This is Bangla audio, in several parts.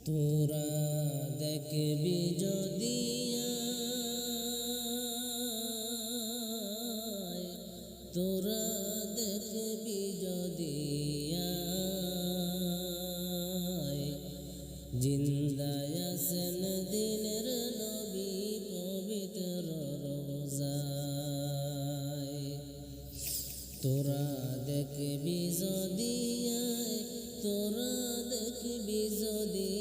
তোরা দেখবি যদি তোরা দেখবি যদি জিন্দায় আছেন দিনের নবী পবিত্র রোজায়। তোরা দেখবি যদি তোরা দেখবি যদি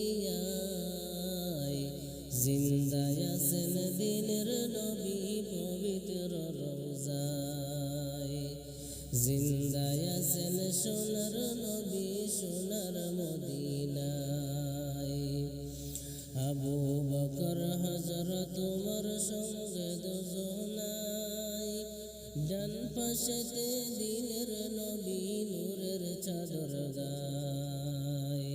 জিন্দায় আছেন দিনের নবী পবিত্র রোজায়। জিন্দায় আছেন সোনার নবী সোনার মদিনায়। আবু বকর হযরত উমর সঙ্গে দুজনায়, ডান পাশেতে দিনের নবী নূরের চাদর গায়।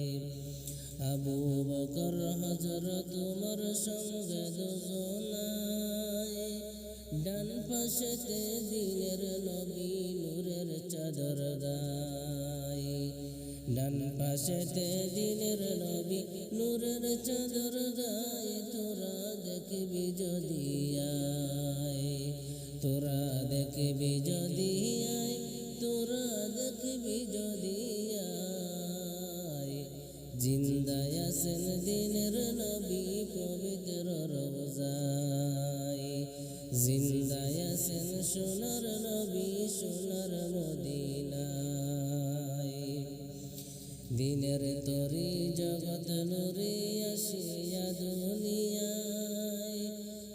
আবু বকর হযরত উমর সঙ্গে দুজনায়, ডান পাশেতে দিনের নবী নূরের চাদর গায়। ডান পাশেতে দিনের নবী নূরের চাদর গায়। তোরা দেখবি যদি তোরা দেখবি যদি তোরা দেখবি যদি জিন্দায় আছেন দিনের নবী পবিত্র রোজায়। জিন্দায় আছেন সোনার নবী সোনার মদিনায়। দিনের তরি জগৎ নূরে আসিয়া দুনিয়ায়,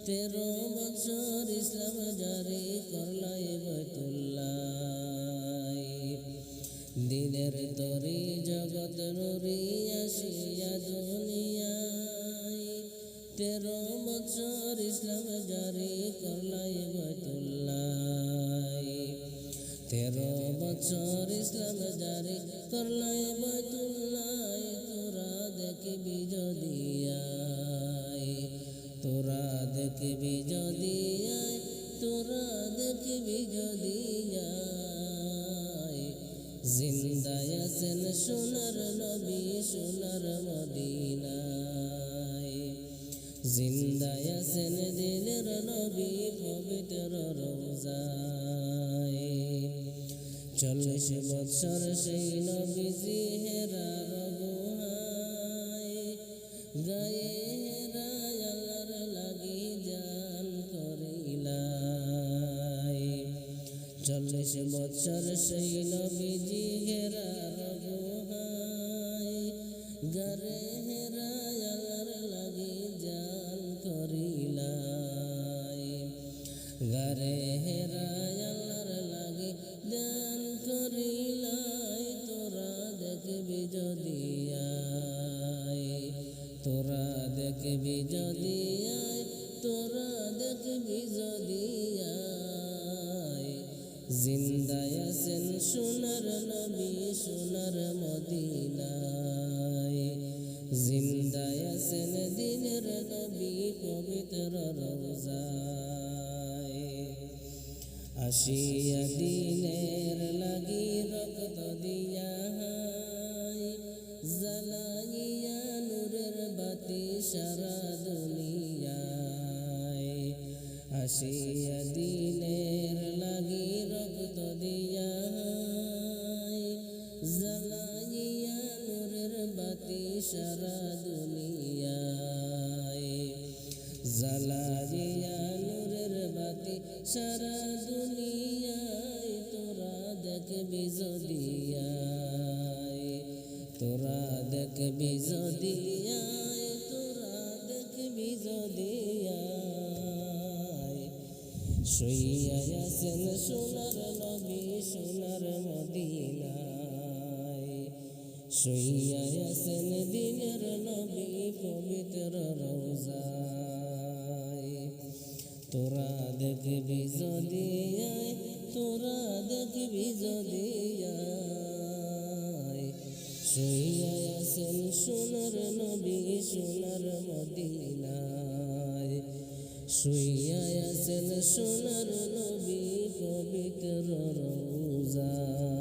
13 বছর ইসলাম জারি করলাই বাইতুল্লাহ। দিনের তরি জগৎ নূরে আসিয়া দুনিয়ায়, 13 বছর ইসলাম জারি করলাই বাইতুল্লাহ। 13 বছর ইসলাম জারি করলাই বাইতুল্লাহ। তোরা দেখবি যদি তোরা দেখবি যদি তোরা দেখবি যদি জিন্দায় আছেন সোনার নবী সোনার মদিনায়। জিন্দায় আছেন দিনের নবী পবিত্র রোজায়। 40 বছর সেই নবীজি হেরার গুহায়, গায়ে হেরায় আল্লাহর লাগি জান করিলাই। 40 বছর সেই নবীজি হেরার গুহায়, গারে হেরায় আল্লাহর লাগি জান করিলাই। গারে হেরায় আল্লাহর লাগি জান করিলাই। তোরা দেখবি যদি তোরা দেখবি যদি তোরা দেখবি যদি জিন্দায় আছেন সোনার নবী সোনার মদিনায়। জিন্দায় আছেন দিনের নবী পবিত্র রোজায়। আসিয়া দিনের লাগি রক্ত দিয়া জ্বালাইয়া নূরের বাতি সারা দুনিয়ায়। আসিয়া দিনের লাগি রক্ত দিয়া জ্বালাইয়া নূরের বাতি সারা দুনিয়ায়। জ্বালাইয়া নূরের বাতি সারা দুনিয়ায়। তোরা দেখবি যদি তোরা দেখবি যদি তোরা দেখবি যদি শুইয়া আছেন সোনার নবী সোনার মদিনায়। শুইয়া আছেন দিনের নবী পবিত্র রোজায়। তোরা দেখবি যদি তোরা দেখবি যদি শুইয়া আছেন সোনার নবী সোনার মদিনায়। শুইয়া আছেন সোনার নবী পবিত্র রোজায়।